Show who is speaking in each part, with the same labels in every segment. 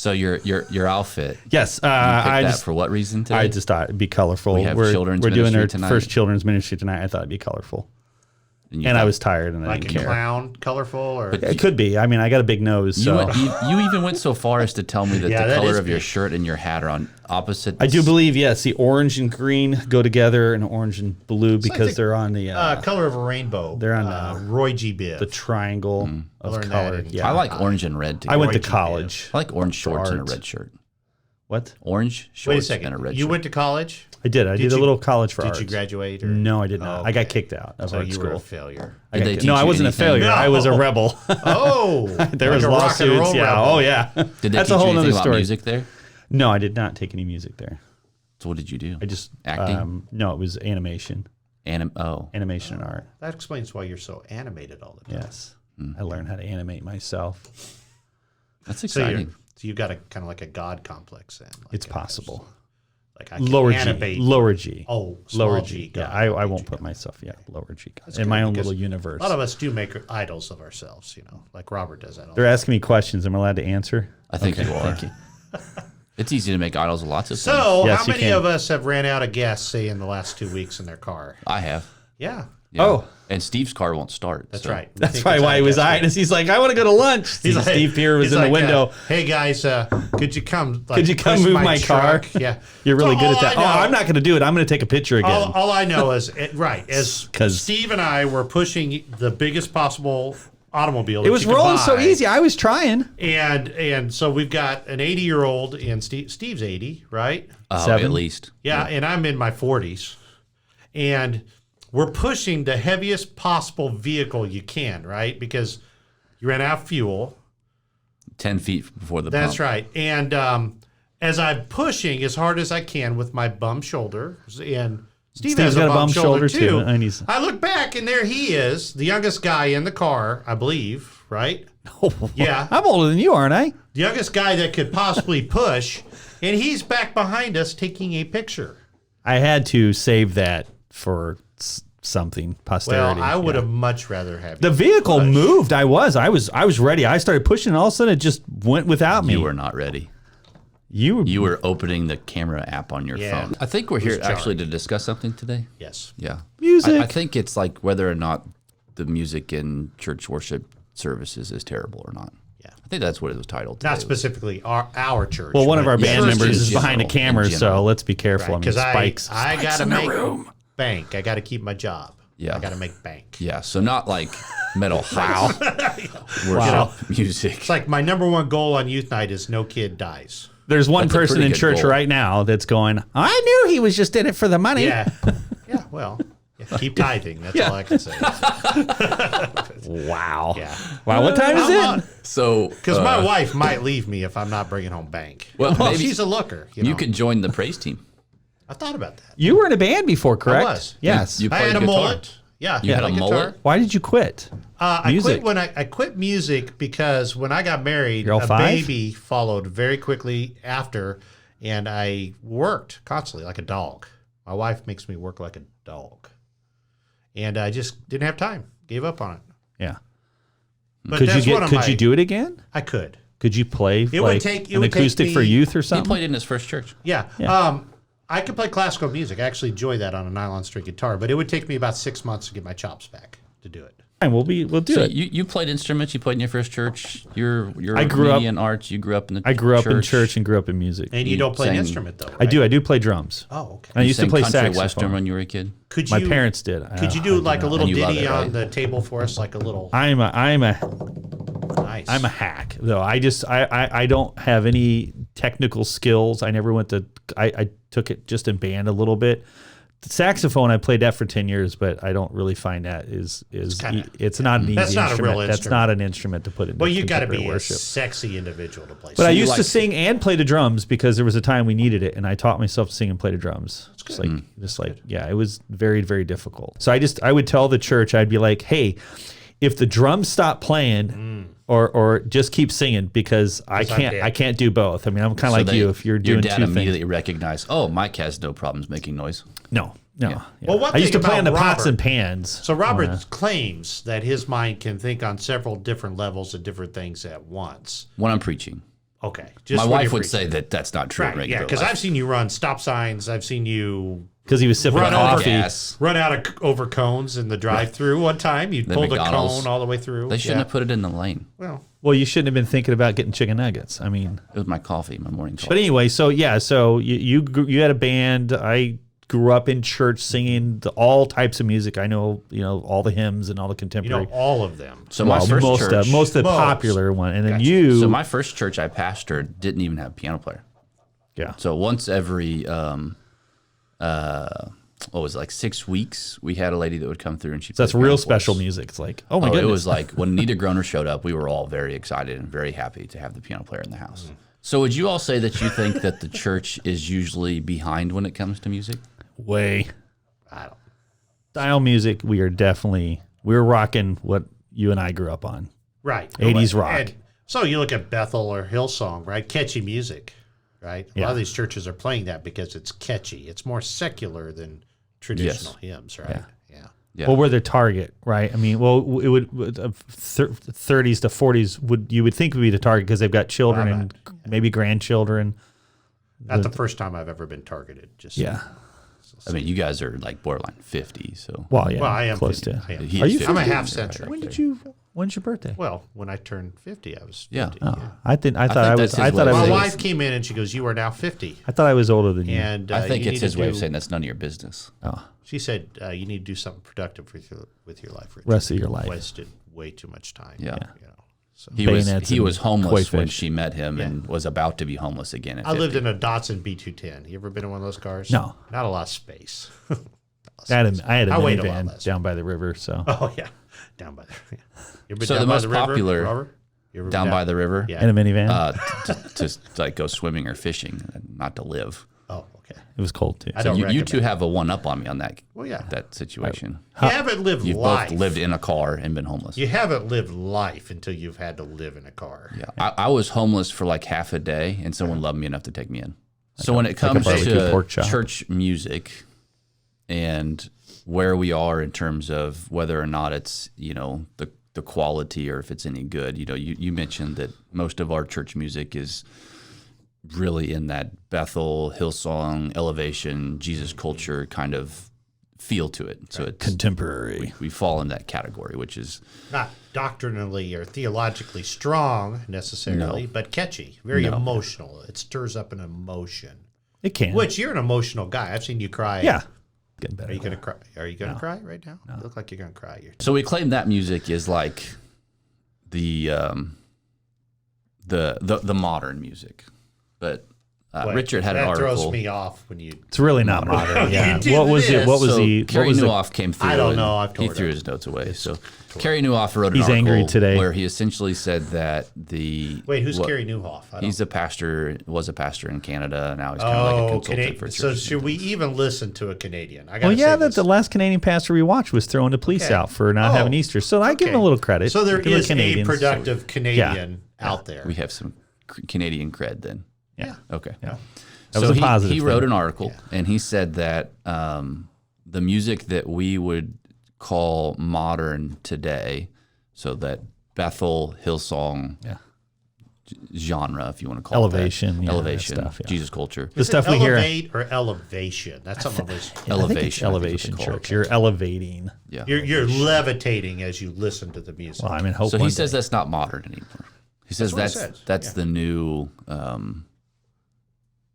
Speaker 1: So your outfit.
Speaker 2: Yes,
Speaker 1: I just for what reason today?
Speaker 2: I just thought it'd be colorful.
Speaker 1: We're
Speaker 2: doing our
Speaker 1: tonight.
Speaker 2: first children's ministry tonight. I thought it'd be colorful. And I was tired, and I didn't care.
Speaker 3: Like a clown, colorful, or
Speaker 2: It could be. I mean, I got a big nose, so
Speaker 1: you even went so far as to tell me that the color of your shirt and your hat are on opposite.
Speaker 2: I do believe, yes. The orange and green go together, and orange and blue because they're on the
Speaker 3: color of a rainbow.
Speaker 2: They're on
Speaker 3: Roy G. Biv.
Speaker 2: the triangle of color.
Speaker 1: I like orange and red.
Speaker 2: I went to
Speaker 3: Roy G.
Speaker 2: college.
Speaker 1: I like orange shorts and a
Speaker 2: art.
Speaker 1: red shirt.
Speaker 2: What?
Speaker 1: Orange
Speaker 3: Wait a
Speaker 1: shorts
Speaker 3: second.
Speaker 1: and a red shirt.
Speaker 3: You went to college?
Speaker 2: I did. I did a little college for art.
Speaker 3: Did you graduate? Or?
Speaker 2: No, I did not.
Speaker 3: Oh,
Speaker 2: I got
Speaker 3: okay.
Speaker 2: kicked out of
Speaker 3: So
Speaker 2: art
Speaker 3: you
Speaker 2: school.
Speaker 3: were a failure.
Speaker 1: Did they teach
Speaker 2: I
Speaker 1: you
Speaker 2: wasn't a
Speaker 1: anything?
Speaker 2: failure.
Speaker 3: No.
Speaker 2: I was a rebel.
Speaker 3: Oh,
Speaker 2: There
Speaker 3: like
Speaker 2: was
Speaker 3: a rock and
Speaker 2: lawsuits.
Speaker 3: roll
Speaker 2: Yeah.
Speaker 3: rebel.
Speaker 2: Oh, yeah.
Speaker 1: Did they
Speaker 2: That's
Speaker 1: teach
Speaker 2: a whole
Speaker 1: you anything
Speaker 2: other
Speaker 1: about
Speaker 2: story.
Speaker 1: music there?
Speaker 2: No, I did not take any music there.
Speaker 1: So what did you do?
Speaker 2: I just
Speaker 1: Acting?
Speaker 2: no, it was animation,
Speaker 1: animation
Speaker 2: and art.
Speaker 3: That explains why you're so animated all the time.
Speaker 2: Yes, I learned how to animate myself.
Speaker 1: That's
Speaker 3: So
Speaker 1: exciting.
Speaker 3: you've got a kind of like a god complex then. Like
Speaker 2: It's possible.
Speaker 3: Like I can
Speaker 2: Lower
Speaker 3: animate.
Speaker 2: G, lower G.
Speaker 3: Oh, small
Speaker 2: lower
Speaker 3: G.
Speaker 2: G.
Speaker 3: God.
Speaker 2: Yeah, I won't put myself. Yeah, lower G. In my own little universe.
Speaker 3: A lot of us do make idols of ourselves, like Robert does that all.
Speaker 2: They're asking me questions. Am I allowed to answer?
Speaker 1: I think you are. It's easy to make idols of lots of things.
Speaker 3: So,
Speaker 2: Yes,
Speaker 3: how
Speaker 2: you
Speaker 3: many
Speaker 2: can.
Speaker 3: of us have ran out of gas, say, in the last 2 weeks in their car?
Speaker 1: I have.
Speaker 3: Yeah.
Speaker 1: Yeah.
Speaker 2: Oh.
Speaker 1: And Steve's car won't start.
Speaker 3: That's
Speaker 1: so.
Speaker 3: right. We
Speaker 2: That's
Speaker 3: think
Speaker 2: probably
Speaker 3: it's
Speaker 2: why he
Speaker 3: out
Speaker 2: was
Speaker 3: of gas.
Speaker 2: eyeing us. He's like, I want to go to lunch. Steve Pierre was
Speaker 3: he's
Speaker 2: in the
Speaker 3: like,
Speaker 2: window.
Speaker 3: hey guys, could you come?
Speaker 2: Could you come
Speaker 3: push
Speaker 2: move my car?
Speaker 3: truck? Yeah.
Speaker 2: You're really
Speaker 3: So
Speaker 2: good at
Speaker 3: all
Speaker 2: that.
Speaker 3: I know-
Speaker 2: I'm not going to do it. I'm going to take a picture again.
Speaker 3: All I know is, as
Speaker 2: 'Cause-
Speaker 3: Steve and I were pushing the biggest possible automobile.
Speaker 2: it
Speaker 3: that
Speaker 2: was
Speaker 3: you could
Speaker 2: rolling so
Speaker 3: buy.
Speaker 2: easy. I was trying.
Speaker 3: And so we've got an 80-year-old, and Steve's 80, right?
Speaker 2: Seven.
Speaker 1: At least.
Speaker 3: Yeah, and I'm in my 40s. And we're pushing the heaviest possible vehicle you can, right? Because you ran out of fuel.
Speaker 1: 10 feet before the
Speaker 3: That's
Speaker 1: pump.
Speaker 3: right. And as I'm pushing as hard as I can with my bum shoulder, and Steve
Speaker 2: Steve's
Speaker 3: has
Speaker 2: got
Speaker 3: a bum shoulder too.
Speaker 2: and he's-
Speaker 3: I look back, and there he is, the youngest guy in the car, I believe, right? Yeah.
Speaker 2: I'm older than you, aren't I?
Speaker 3: The youngest guy that could possibly push, and he's back behind us taking a picture.
Speaker 2: I had to save that for something posterity.
Speaker 3: Well, I would have much rather have
Speaker 2: The
Speaker 3: you
Speaker 2: vehicle
Speaker 3: push.
Speaker 2: moved. I was ready. I started pushing, and all of a sudden it just went without me.
Speaker 1: You were not ready.
Speaker 2: You
Speaker 1: were opening the camera app on your
Speaker 3: Yeah.
Speaker 1: phone. I think we're here
Speaker 3: was
Speaker 1: actually to discuss something today.
Speaker 3: Yes.
Speaker 1: Yeah.
Speaker 2: Music.
Speaker 1: I think it's like whether or not the music in church worship services is terrible or not.
Speaker 3: Yeah.
Speaker 1: I think that's what it was titled.
Speaker 3: Not
Speaker 1: today.
Speaker 3: specifically our church.
Speaker 2: Well, one of
Speaker 3: but
Speaker 2: our band
Speaker 1: church
Speaker 2: members
Speaker 1: in
Speaker 2: is behind a
Speaker 1: general,
Speaker 2: camera,
Speaker 1: in
Speaker 2: so
Speaker 1: general.
Speaker 2: let's be careful. I mean,
Speaker 3: because
Speaker 2: spikes.
Speaker 3: I got to
Speaker 2: in the
Speaker 3: make
Speaker 2: room.
Speaker 3: bank. I got to keep my job.
Speaker 1: Yeah.
Speaker 3: I got to make bank.
Speaker 1: Yeah, so not like metal house worship music.
Speaker 3: It's like my number one goal on youth night is no kid dies.
Speaker 2: There's one
Speaker 1: That's a
Speaker 2: person
Speaker 1: pretty
Speaker 2: in
Speaker 1: good
Speaker 2: church
Speaker 1: goal.
Speaker 2: right now that's going, I knew he was just in it for the money.
Speaker 3: Yeah. Yeah. Well, yeah, keep tithing. That's all I can say.
Speaker 2: Wow.
Speaker 3: Yeah.
Speaker 2: Wow, what time is it?
Speaker 1: So
Speaker 3: Because my wife might leave me if I'm not bringing home bank.
Speaker 1: Well, maybe
Speaker 3: she's a looker. You,
Speaker 1: you
Speaker 3: know.
Speaker 1: could join the praise team.
Speaker 3: I thought about that.
Speaker 2: You were in a band before, correct?
Speaker 3: was.
Speaker 2: Yes.
Speaker 1: You
Speaker 3: I
Speaker 1: played
Speaker 3: had a
Speaker 1: guitar.
Speaker 3: mullet. Yeah.
Speaker 1: You had a
Speaker 3: guitar.
Speaker 1: mullet?
Speaker 2: Why did you quit?
Speaker 3: I
Speaker 2: Music.
Speaker 3: quit when I quit music because when I got married,
Speaker 2: You're all
Speaker 3: a
Speaker 2: five?
Speaker 3: baby followed very quickly after, and I worked constantly like a dog. My wife makes me work like a dog, and I just didn't have time. Gave up on it.
Speaker 2: Yeah.
Speaker 3: But
Speaker 2: Could
Speaker 3: that's
Speaker 2: you
Speaker 3: one of
Speaker 2: could
Speaker 3: my,
Speaker 2: you do it again?
Speaker 3: I could.
Speaker 2: Could you play
Speaker 3: It would
Speaker 2: like
Speaker 3: take- it
Speaker 2: an
Speaker 3: would take
Speaker 2: acoustic for
Speaker 3: me-
Speaker 2: youth or
Speaker 1: He
Speaker 2: something?
Speaker 1: played in his first church.
Speaker 3: Yeah.
Speaker 2: Yeah.
Speaker 3: I could play classical music. I actually enjoy that on a nylon string guitar, but it would take me about 6 months to get my chops back to do it.
Speaker 2: Fine, we'll do
Speaker 1: So
Speaker 2: it.
Speaker 1: you played instruments. You played in your first church. You're
Speaker 2: I grew up-
Speaker 1: media and arts. You grew up in the.
Speaker 2: I grew up in church and grew up in music.
Speaker 3: And you
Speaker 1: You
Speaker 3: don't play an
Speaker 1: sang-
Speaker 3: instrument though, right?
Speaker 2: I do. I do play drums.
Speaker 3: Oh, okay.
Speaker 2: I
Speaker 1: You
Speaker 2: used to
Speaker 1: sang
Speaker 2: play
Speaker 1: country
Speaker 2: saxophone.
Speaker 1: western when you were a kid.
Speaker 3: Could
Speaker 2: My
Speaker 3: you,
Speaker 2: parents did.
Speaker 3: Could you do like a little
Speaker 1: And you love
Speaker 3: ditty
Speaker 1: it,
Speaker 3: on
Speaker 1: right?
Speaker 3: the table for us, like a little?
Speaker 2: I'm a
Speaker 3: Nice.
Speaker 2: I'm a hack though. I don't have any technical skills. I never went to. I took it just in band a little bit. The saxophone I played that for 10 years, but I don't really find that is it's not an easy
Speaker 3: That's not a
Speaker 2: instrument.
Speaker 3: real
Speaker 2: That's
Speaker 3: instrument.
Speaker 2: not an instrument to put in.
Speaker 3: Well, you got to be a
Speaker 2: worship.
Speaker 3: sexy individual to play.
Speaker 2: But I
Speaker 1: you
Speaker 2: used to
Speaker 1: like-
Speaker 2: sing and play the drums because there was a time we needed it, and I taught myself to sing and play the drums. It's like, yeah, it was very, very difficult. So I would tell the church, I'd be like, hey, if the drums stop playing, or just keep singing because I can't do both. I mean, I'm kind of like you. If you're doing
Speaker 1: your dad
Speaker 2: two things,
Speaker 1: immediately recognized. Oh, Mike has no problems making noise.
Speaker 2: no. Yeah.
Speaker 3: Well, one
Speaker 2: I used to
Speaker 3: thing
Speaker 2: play on the
Speaker 3: about
Speaker 2: pots
Speaker 3: Robert-
Speaker 2: and pans.
Speaker 3: So Robert claims that his mind can think on several different levels of different things at once.
Speaker 1: When I'm preaching.
Speaker 3: Okay. Just
Speaker 1: My
Speaker 3: when
Speaker 1: wife
Speaker 3: you're
Speaker 1: would
Speaker 3: preaching.
Speaker 1: say that that's not true. in
Speaker 3: Right,
Speaker 1: regular
Speaker 3: yeah, because
Speaker 1: life.
Speaker 3: I've seen you run stop signs. I've seen you
Speaker 2: Because he was sipping
Speaker 3: Run over
Speaker 2: coffee.
Speaker 1: gas.
Speaker 3: run out of over cones in the drive-through one time. You pulled a
Speaker 1: McDonald's.
Speaker 3: cone all the way through.
Speaker 1: They shouldn't have put it in the lane.
Speaker 3: Well,
Speaker 2: Well, you shouldn't have been thinking about getting chicken nuggets. I mean,
Speaker 1: It was my coffee, my morning coffee.
Speaker 2: but anyway, so yeah, so you had a band. I grew up in church singing all types of music. I know, all the hymns and all the
Speaker 3: you
Speaker 2: contemporary.
Speaker 3: know all of them.
Speaker 1: So my first
Speaker 2: most
Speaker 1: church,
Speaker 2: most of the
Speaker 3: Most.
Speaker 2: popular one, and then
Speaker 3: Gotcha.
Speaker 2: you.
Speaker 1: so my first church I pastored didn't even have a piano player.
Speaker 2: yeah.
Speaker 1: So once every what was it, like 6 weeks, we had a lady that would come through and she.
Speaker 2: So that's
Speaker 1: played
Speaker 2: real
Speaker 1: piano
Speaker 2: special
Speaker 1: for us.
Speaker 2: music. It's like, oh my
Speaker 1: Oh,
Speaker 2: goodness.
Speaker 1: it was like when Nita Groner showed up, we were all very excited and very happy to have the piano player in the house. So would you all say that you think that the church is usually behind when it comes to music?
Speaker 2: way
Speaker 3: I don't.
Speaker 2: style music. We're rocking what you and I grew up on.
Speaker 3: Right.
Speaker 2: 80s rock.
Speaker 3: And so you look at Bethel or Hillsong, right? Catchy music, right? A lot of these churches are playing that because it's catchy. It's more secular than traditional hymns, right? Yeah.
Speaker 1: Yeah.
Speaker 2: Well, we're the target, right? I mean, well, it would 30s to 40s you would think would be the target because they've got children and maybe grandchildren.
Speaker 3: Not the first time I've ever been targeted. Just
Speaker 2: Yeah.
Speaker 1: I mean, you guys are like borderline 50, so.
Speaker 2: Well, yeah.
Speaker 3: Well, I am
Speaker 2: close
Speaker 3: 50.
Speaker 2: to.
Speaker 3: I am.
Speaker 1: He
Speaker 2: Are
Speaker 1: is
Speaker 2: you
Speaker 1: 50.
Speaker 3: I'm a half
Speaker 1: Right
Speaker 3: century.
Speaker 1: there.
Speaker 2: When's your birthday?
Speaker 3: Well, when I turned 50, I was 50.
Speaker 1: Yeah.
Speaker 3: yeah.
Speaker 2: I thought I was.
Speaker 1: that's his
Speaker 2: I thought I
Speaker 1: way of
Speaker 3: My
Speaker 2: was.
Speaker 1: saying
Speaker 3: wife came in and she goes, "You are now 50."
Speaker 2: I thought I was older than you.
Speaker 3: And
Speaker 1: I think
Speaker 3: you
Speaker 1: it's
Speaker 3: need
Speaker 1: his
Speaker 3: to
Speaker 1: way of
Speaker 3: do-
Speaker 1: saying that's none of your business.
Speaker 2: Oh,
Speaker 3: She said, "You need to do something productive with your life, Richard.
Speaker 2: Rest of your life."
Speaker 3: Wasted way too much time.
Speaker 1: Yeah.
Speaker 3: You know. So
Speaker 1: He was
Speaker 2: Bayonets
Speaker 1: he
Speaker 2: and
Speaker 1: was homeless
Speaker 2: koi
Speaker 1: when
Speaker 2: fish.
Speaker 1: she met him and was about to be homeless again at
Speaker 3: I lived
Speaker 1: 50.
Speaker 3: in a Datsun B210. You ever been in one of those cars?
Speaker 2: No.
Speaker 3: Not a lot of space.
Speaker 2: I had a
Speaker 3: I weighed a lot
Speaker 2: minivan
Speaker 3: less.
Speaker 2: down by the river, so
Speaker 3: Oh yeah, down by there. Yeah. You ever been
Speaker 1: So
Speaker 3: down
Speaker 1: the
Speaker 3: by
Speaker 1: most
Speaker 3: the river,
Speaker 1: popular-
Speaker 3: Robert? You ever been
Speaker 1: Down by the river
Speaker 3: Yeah.
Speaker 2: in a minivan.
Speaker 1: to like go swimming or fishing, not to live.
Speaker 3: Oh, okay.
Speaker 2: It was cold too.
Speaker 3: I
Speaker 1: So
Speaker 3: don't
Speaker 1: you
Speaker 3: recommend
Speaker 1: two have a one up on me on that
Speaker 3: Well, yeah.
Speaker 1: that situation.
Speaker 3: You haven't lived
Speaker 1: You've
Speaker 3: life.
Speaker 1: both lived in a car and been homeless.
Speaker 3: You haven't lived life until you've had to live in a car.
Speaker 1: Yeah, I was homeless for like half a day, and someone loved me enough to take me in. So when it comes
Speaker 2: barbecue pork
Speaker 1: to
Speaker 2: chop.
Speaker 1: church music and where we are in terms of whether or not it's the quality or if it's any good, you mentioned that most of our church music is really in that Bethel, Hillsong, Elevation, Jesus culture kind of feel to it. So it's
Speaker 2: Contemporary.
Speaker 1: we fall in that category, which is
Speaker 3: Not doctrinally or theologically strong necessarily, but catchy, very emotional. It stirs up an emotion.
Speaker 2: It can.
Speaker 3: Which you're an emotional guy. I've seen you cry.
Speaker 2: Yeah. Getting better.
Speaker 3: Are you gonna cry? Are you gonna cry right now? You look like you're gonna cry.
Speaker 1: so we claim that music is like the modern music, but Richard had an
Speaker 3: that
Speaker 1: article.
Speaker 3: throws me off when you.
Speaker 2: It's really not modern. Yeah.
Speaker 3: did
Speaker 2: What was
Speaker 3: this.
Speaker 2: it? What was
Speaker 1: So
Speaker 2: the? What
Speaker 1: Kerry
Speaker 2: was the?
Speaker 1: Newhoff came through.
Speaker 3: I don't
Speaker 1: and
Speaker 3: know, I've
Speaker 1: he
Speaker 3: told
Speaker 1: threw
Speaker 3: her.
Speaker 1: his notes away. So Kerry Newhoff wrote an
Speaker 2: He's
Speaker 1: article
Speaker 2: angry today.
Speaker 1: where he essentially said that the
Speaker 3: Wait, who's Kerry Newhoff? I don't
Speaker 1: He's a pastor. Was a pastor in Canada. Now he's kind of like a consultant for churches.
Speaker 3: So
Speaker 1: and
Speaker 3: should we
Speaker 1: things.
Speaker 3: even listen to a Canadian? I
Speaker 2: Well,
Speaker 3: gotta
Speaker 2: yeah,
Speaker 3: say
Speaker 2: that
Speaker 3: this.
Speaker 2: the last Canadian pastor we watched was throwing the police
Speaker 3: Okay.
Speaker 2: out for not having Easter. So I give him a little credit.
Speaker 3: So there
Speaker 2: Give the
Speaker 3: is a
Speaker 2: Canadians.
Speaker 3: productive Canadian out there.
Speaker 1: We have some Canadian cred then.
Speaker 2: Yeah.
Speaker 1: Okay.
Speaker 2: Yeah. That was a positive
Speaker 1: He wrote
Speaker 2: thing.
Speaker 1: an article and he said that the music that we would call modern today, so that Bethel, Hillsong genre, if you want to call
Speaker 2: Elevation,
Speaker 1: it
Speaker 2: yeah,
Speaker 1: that.
Speaker 2: that
Speaker 1: Elevation,
Speaker 2: stuff, yeah.
Speaker 1: Jesus culture.
Speaker 2: The stuff we hear.
Speaker 3: Elevate or elevation? That's something I was.
Speaker 2: I think it's
Speaker 1: Elevation. I think
Speaker 2: elevation
Speaker 1: it's called.
Speaker 2: church. You're elevating.
Speaker 1: Yeah.
Speaker 3: You're levitating as you listen to the music.
Speaker 2: Well, I mean, hope
Speaker 1: So
Speaker 2: one
Speaker 1: he says
Speaker 2: day.
Speaker 1: that's not modern anymore. He says
Speaker 3: what it
Speaker 1: that's
Speaker 3: says,
Speaker 1: the new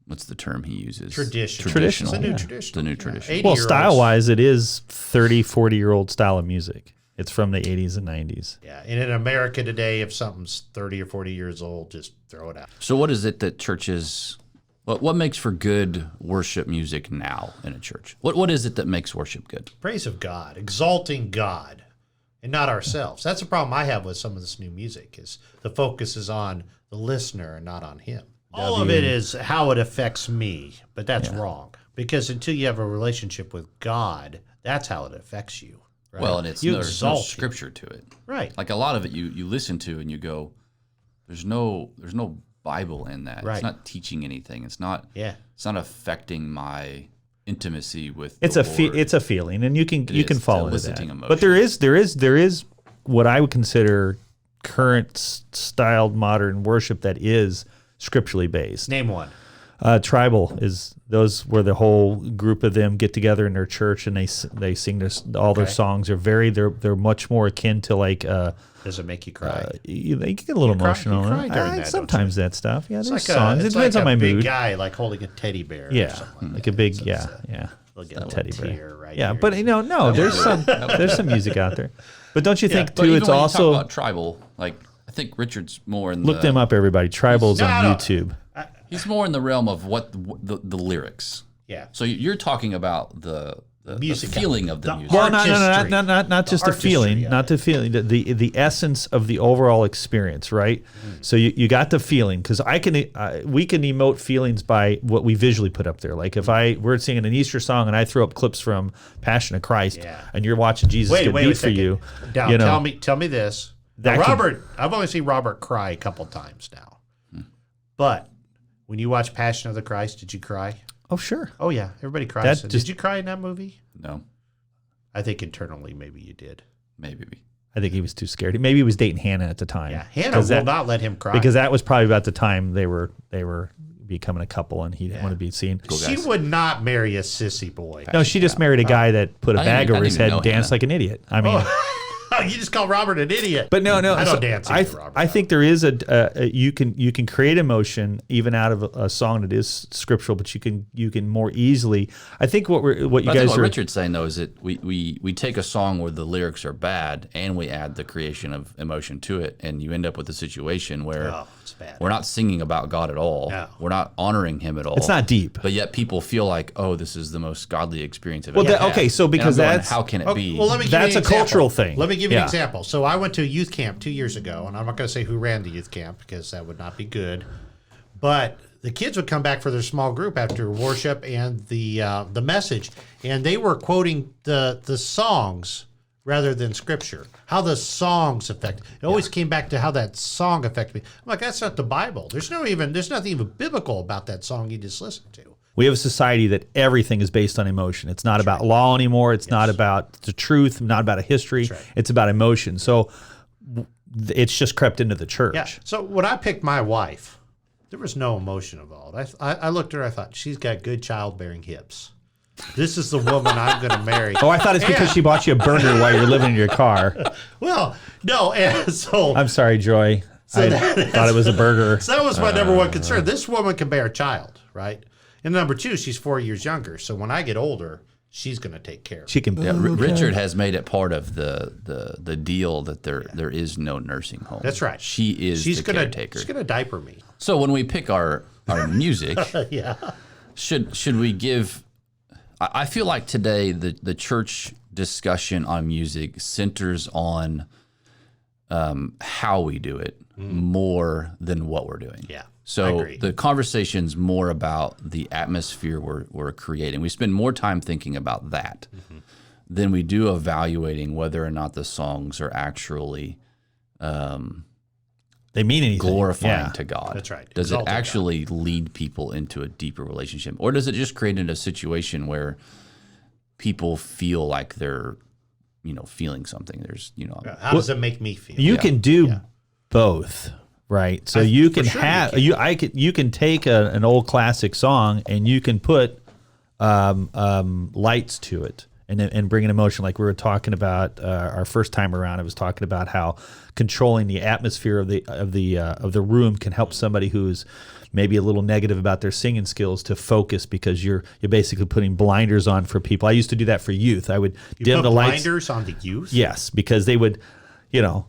Speaker 1: what's the term he uses?
Speaker 3: Traditional.
Speaker 1: Traditional.
Speaker 3: It's a new
Speaker 1: Yeah.
Speaker 3: traditional.
Speaker 1: The new
Speaker 3: Yeah.
Speaker 1: tradition.
Speaker 3: 80
Speaker 2: Well,
Speaker 3: year olds.
Speaker 2: style wise, it is 30, 40-year-old style of music. It's from the 80s and 90s.
Speaker 3: Yeah, and in America today, if something's 30 or 40 years old, just throw it out.
Speaker 1: So what is it that churches what makes for good worship music now in a church? What is it that makes worship good?
Speaker 3: Praise of God, exalting God, and not ourselves. That's the problem I have with some of this new music is the focus is on the listener and not on him. All of it is how it affects me, but that's wrong. Because until you have a relationship with God, that's how it affects you. Right?
Speaker 1: Well, and there's no
Speaker 3: exalt him.
Speaker 1: scripture to it.
Speaker 3: Right.
Speaker 1: Like a lot of it you listen to and you go, there's no Bible in that.
Speaker 3: Right.
Speaker 1: It's not teaching anything. It's not affecting my intimacy with
Speaker 2: It's
Speaker 1: the
Speaker 2: a
Speaker 1: Lord.
Speaker 2: it's a feeling, and you can
Speaker 1: is. It's
Speaker 2: follow that.
Speaker 1: eliciting
Speaker 2: But there is what I would consider current styled modern worship that is scripturally based.
Speaker 3: Name one.
Speaker 2: Tribal is those where the whole group of them get together in their church and they sing all their songs are they're much more akin to like
Speaker 3: does it make you cry?
Speaker 2: They get a little emotional.
Speaker 3: You cry during that,
Speaker 2: sometimes that stuff. Yeah, there's
Speaker 3: like
Speaker 2: songs. It depends
Speaker 3: like
Speaker 2: on my
Speaker 3: a big
Speaker 2: mood.
Speaker 3: guy like holding a teddy bear. Or
Speaker 2: Yeah,
Speaker 3: something
Speaker 2: like
Speaker 3: that.
Speaker 2: a big
Speaker 3: So
Speaker 2: a
Speaker 3: little
Speaker 2: teddy bear.
Speaker 3: tear right
Speaker 2: Yeah,
Speaker 3: here.
Speaker 2: but no, there's some music out there. But don't you think
Speaker 1: But
Speaker 2: too?
Speaker 1: even
Speaker 2: It's
Speaker 1: when you
Speaker 2: also
Speaker 1: talk about tribal. Like I think Richard's more in
Speaker 2: look them up, everybody. Tribal's on
Speaker 3: No.
Speaker 2: YouTube.
Speaker 1: He's more in the realm of what the lyrics.
Speaker 3: Yeah.
Speaker 1: So you're talking about the
Speaker 3: Music,
Speaker 1: feeling of the music.
Speaker 2: Well,
Speaker 3: Artistry.
Speaker 2: not just the
Speaker 3: artistry
Speaker 2: feeling,
Speaker 3: of
Speaker 2: not the feeling, the essence of the overall experience, right? So you got the feeling because we can emote feelings by what we visually put up there. Like if we're singing an Easter song and I throw up clips from Passion of Christ, and you're watching Jesus get beat for you,
Speaker 3: Now,
Speaker 2: you know,
Speaker 3: tell me this.
Speaker 2: That
Speaker 3: Now,
Speaker 2: can-
Speaker 3: Robert, I've only seen Robert cry a couple times now, but when you watch Passion of the Christ, did you cry?
Speaker 2: oh sure,
Speaker 3: Oh yeah, everybody cries.
Speaker 2: That
Speaker 3: Did
Speaker 2: just-
Speaker 3: you cry in that movie?
Speaker 1: No,
Speaker 3: I think internally maybe you did.
Speaker 1: maybe.
Speaker 2: I think he was too scared. Maybe he was dating Hannah at the time.
Speaker 3: Yeah, Hannah will not let him cry
Speaker 2: because that was probably about the time they were becoming a couple, and he didn't want to be seen.
Speaker 3: she would not marry a sissy boy.
Speaker 2: No, she just married a guy that put a
Speaker 1: I didn't
Speaker 2: bag
Speaker 1: even-
Speaker 2: over
Speaker 1: I
Speaker 2: his
Speaker 1: didn't
Speaker 2: head
Speaker 1: even
Speaker 2: and
Speaker 1: know
Speaker 2: danced
Speaker 1: Hannah.
Speaker 2: like an idiot. I mean,
Speaker 3: You just call Robert an idiot.
Speaker 2: but no,
Speaker 3: I
Speaker 2: so
Speaker 3: don't dance
Speaker 2: I,
Speaker 3: either, Robert.
Speaker 2: I think there is you can create emotion even out of a song that is scriptural, but you can more easily. I think what you
Speaker 1: I think
Speaker 2: guys
Speaker 1: what
Speaker 2: are.
Speaker 1: Richard's saying though is that we take a song where the lyrics are bad and we add the creation of emotion to it, and you end up with a situation where
Speaker 3: it's bad.
Speaker 1: we're not singing about God at all.
Speaker 3: No.
Speaker 1: We're not honoring Him at all.
Speaker 2: It's not deep.
Speaker 1: But yet people feel like, oh, this is the most godly experience I've
Speaker 2: Well,
Speaker 1: ever
Speaker 2: that-
Speaker 1: had.
Speaker 2: okay, so
Speaker 1: And I'm
Speaker 2: because
Speaker 1: going,
Speaker 2: that's-
Speaker 1: how can it be?
Speaker 3: Well, let me give
Speaker 2: That's
Speaker 3: you an
Speaker 2: a
Speaker 3: example.
Speaker 2: cultural thing.
Speaker 3: Let me give you
Speaker 2: Yeah.
Speaker 3: an example. So I went to a youth camp 2 years ago, and I'm not going to say who ran the youth camp because that would not be good. But the kids would come back for their small group after worship and the message, and they were quoting the songs rather than scripture. How the songs affect. It always came back to how that song affected me. I'm like, that's not the Bible. There's nothing even biblical about that song you just listened to.
Speaker 2: We have a society that everything is based on emotion. It's not about law anymore. It's not about the truth, not about a history.
Speaker 3: That's right.
Speaker 2: It's about emotion. So it's just crept into the church.
Speaker 3: Yeah. So when I picked my wife, there was no emotion involved. I looked at her. I thought she's got good childbearing hips. This is the woman I'm going to marry.
Speaker 2: Oh, I thought it's because she bought you a burger while you're living in your car.
Speaker 3: Well, no, and so
Speaker 2: I'm sorry, Joy. I thought it was a burger.
Speaker 3: so that was my number one concern. This woman can bear a child, right? And number two, she's 4 years younger. So when I get older, she's going to take care of me.
Speaker 2: She can.
Speaker 1: Yeah, Richard has made it part of the deal that there is no nursing home.
Speaker 3: That's right.
Speaker 1: She's the caretaker.
Speaker 3: She's gonna diaper me.
Speaker 1: So when we pick our music,
Speaker 3: Yeah.
Speaker 1: should we give? I feel like today the church discussion on music centers on how we do it more than what we're doing.
Speaker 3: Yeah, I
Speaker 1: So
Speaker 3: agree.
Speaker 1: the conversation's more about the atmosphere we're creating. We spend more time thinking about that than we do evaluating whether or not the songs are actually
Speaker 2: They mean anything.
Speaker 1: glorifying
Speaker 2: Yeah.
Speaker 1: to God.
Speaker 3: That's right.
Speaker 1: Does it
Speaker 3: Exalting God.
Speaker 1: actually lead people into a deeper relationship? Or does it just create a situation where people feel like they're, feeling something? There's,
Speaker 3: How does it make me feel?
Speaker 2: You can do both, right? So you can
Speaker 3: sure
Speaker 2: have
Speaker 3: you
Speaker 2: you can take an old classic song and you can put lights to it and bring an emotion. Like we were talking about our first time around, I was talking about how controlling the atmosphere of the room can help somebody who's maybe a little negative about their singing skills to focus, because you're basically putting blinders on for people. I used to do that for youth. I would dim
Speaker 3: put
Speaker 2: the lights.
Speaker 3: blinders on the youth?
Speaker 2: Yes, because they would,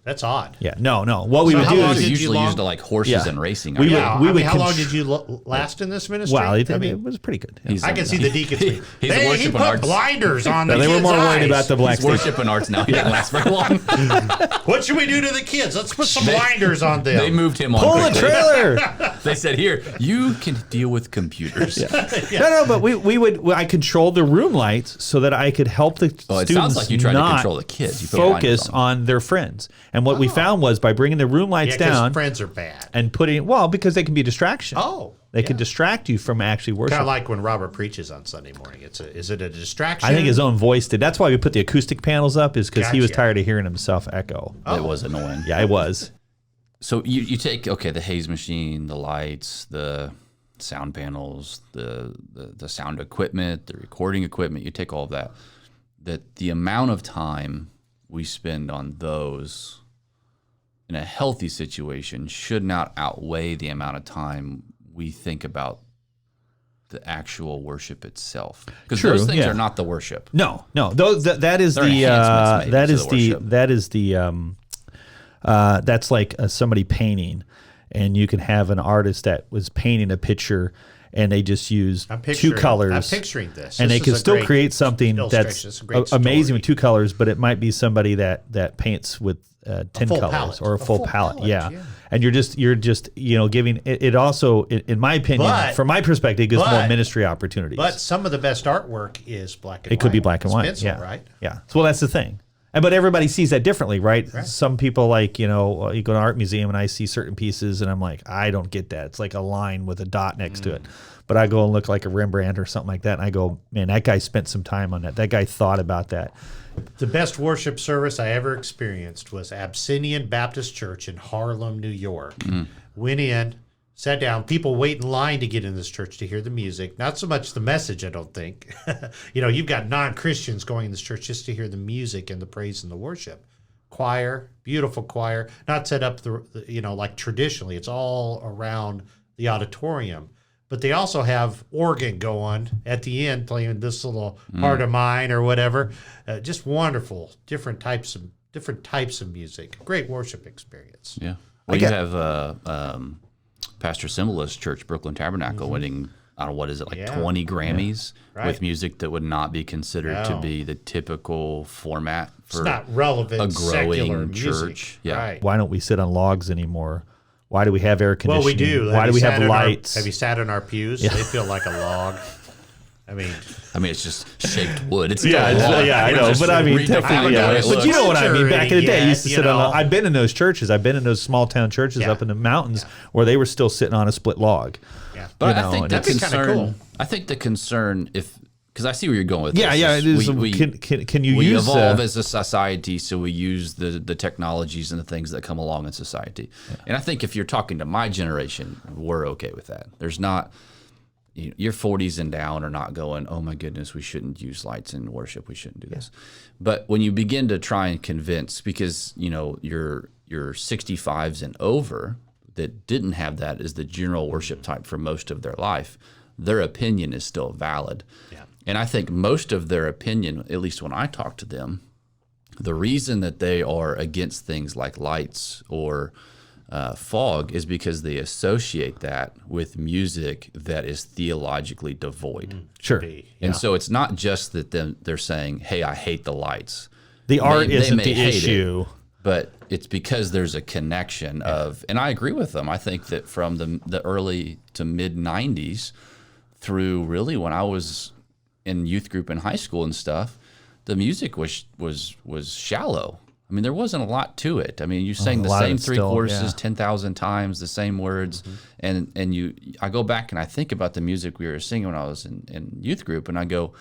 Speaker 3: That's odd.
Speaker 2: yeah, no. What we
Speaker 3: So
Speaker 2: would
Speaker 3: how
Speaker 2: do
Speaker 3: long
Speaker 2: is
Speaker 3: did you
Speaker 1: usually
Speaker 3: long-
Speaker 1: used to like horses
Speaker 2: Yeah.
Speaker 1: and racing.
Speaker 2: We
Speaker 1: I
Speaker 2: would-
Speaker 1: mean,
Speaker 2: would
Speaker 3: how long
Speaker 2: contr-
Speaker 3: did you last in this ministry?
Speaker 2: wow,
Speaker 3: I mean,
Speaker 2: it was pretty good. Yeah.
Speaker 1: he's
Speaker 3: I can see the deacons.
Speaker 1: He's
Speaker 3: he
Speaker 1: worshiping
Speaker 3: put
Speaker 1: arts.
Speaker 3: blinders on the
Speaker 2: They were
Speaker 3: kids'
Speaker 2: more worried
Speaker 3: eyes.
Speaker 2: about the black
Speaker 1: He's
Speaker 2: stick.
Speaker 1: worshiping arts now. He didn't last very long.
Speaker 3: What should we do to the kids? Let's put some blinders on them.
Speaker 1: They moved him on.
Speaker 2: Pull the
Speaker 1: quickly.
Speaker 2: trailer.
Speaker 1: They said, "Here, you can deal with computers."
Speaker 2: No, but I controlled the room lights so that I could help the
Speaker 1: Well, it
Speaker 2: students
Speaker 1: sounds like you tried to
Speaker 2: not
Speaker 1: control the kids. You put blinders
Speaker 2: focus
Speaker 1: on
Speaker 2: on their friends. And what we found was by bringing the room lights
Speaker 3: Yeah, 'cause
Speaker 2: down
Speaker 3: friends are bad.
Speaker 2: and putting, because they can be a distraction.
Speaker 3: Oh,
Speaker 2: They could distract you from actually worship.
Speaker 3: kind of like when Robert preaches on Sunday morning. Is it a distraction?
Speaker 2: I think his own voice did. That's why we put the acoustic panels up, is because he was
Speaker 3: Gotcha.
Speaker 2: tired of hearing himself echo.
Speaker 1: It was annoying.
Speaker 2: Yeah, it was.
Speaker 1: So you take, okay, the haze machine, the lights, the sound panels, the sound equipment, the recording equipment, you take all of that, the amount of time we spend on those in a healthy situation should not outweigh the amount of time we think about the actual worship itself. Because those things are not the worship.
Speaker 2: No. Those, that is
Speaker 1: They're
Speaker 2: the
Speaker 1: enhancements maybe
Speaker 2: that's like somebody painting, and you can have an artist that was painting a picture and they just use two colors.
Speaker 3: I'm picturing this.
Speaker 2: And they can still create something that's amazing with two colors, but it might be somebody that paints with 10 colors or a full palette. Yeah. And you're just giving it also, in my opinion, from my perspective, gives more ministry opportunities.
Speaker 3: But some of the best artwork is black and white.
Speaker 2: It could be black and white.
Speaker 3: Pencil, right?
Speaker 2: Yeah. So, well, that's the thing. But everybody sees that differently, right? Some people like, you go to an art museum and I see certain pieces and I'm like, I don't get that. It's like a line with a dot next to it. But I go and look like a Rembrandt or something like that. And I go, man, that guy spent some time on that. That guy thought about that.
Speaker 3: The best worship service I ever experienced was Abyssinian Baptist Church in Harlem, New York. Went in, sat down. People wait in line to get in this church to hear the music. Not so much the message, I don't think. You've got non-Christians going in this church just to hear the music and the praise and the worship. Choir, beautiful choir, not set up like traditionally. It's all around the auditorium. But they also have organ going at the end, playing This Little Heart of Mine or whatever. Just wonderful, different types of music. Great worship experience.
Speaker 1: Yeah. Well, you have Pastor Cymbalist's church, Brooklyn Tabernacle, winning, I don't know, what is it, 20 Grammys with music that would not be considered to be the typical format for
Speaker 3: it's not relevant,
Speaker 1: a growing church.
Speaker 3: Music.
Speaker 1: Yeah.
Speaker 3: Right.
Speaker 2: Why don't we sit on logs anymore? Why do we have air conditioning?
Speaker 3: Well, we do.
Speaker 2: Why do we have lights?
Speaker 3: Have you sat in our pews? They feel like a log. I mean,
Speaker 1: it's just shaped wood. It's
Speaker 2: I know, but I mean, definitely, but you know what I mean. Back in the day, I used to sit on. I've been in those churches. I've been in those small town churches up in the mountains where they were still sitting on a split log.
Speaker 3: Yeah,
Speaker 1: but I think that's kind of cool. I think the concern, because I see where you're going with this.
Speaker 2: Yeah, it is. Can you use?
Speaker 1: We evolve as a society, so we use the technologies and the things that come along in society. Yeah. And I think if you're talking to my generation, we're okay with that. There's not. Your 40s and down are not going, oh my goodness, we shouldn't use lights in worship. We shouldn't do this. But when you begin to try and convince, because your 65s and over that didn't have that as the general worship type for most of their life, their opinion is still valid. Yeah. And I think most of their opinion, at least when I talk to them, the reason that they are against things like lights or fog is because they associate that with music that is theologically devoid.
Speaker 2: Sure.
Speaker 1: And so it's not just that they're saying, hey, I hate the lights.
Speaker 2: The art isn't the issue.
Speaker 1: But it's because there's a connection of, and I agree with them. I think that from the early to mid 90s through really when I was in youth group in high school and stuff, the music was shallow. I mean, there wasn't a lot to it. I mean, you sang the same three choruses 10,000 times, the same words, and I go back and I think about the music we were singing when I was in youth group, and I go,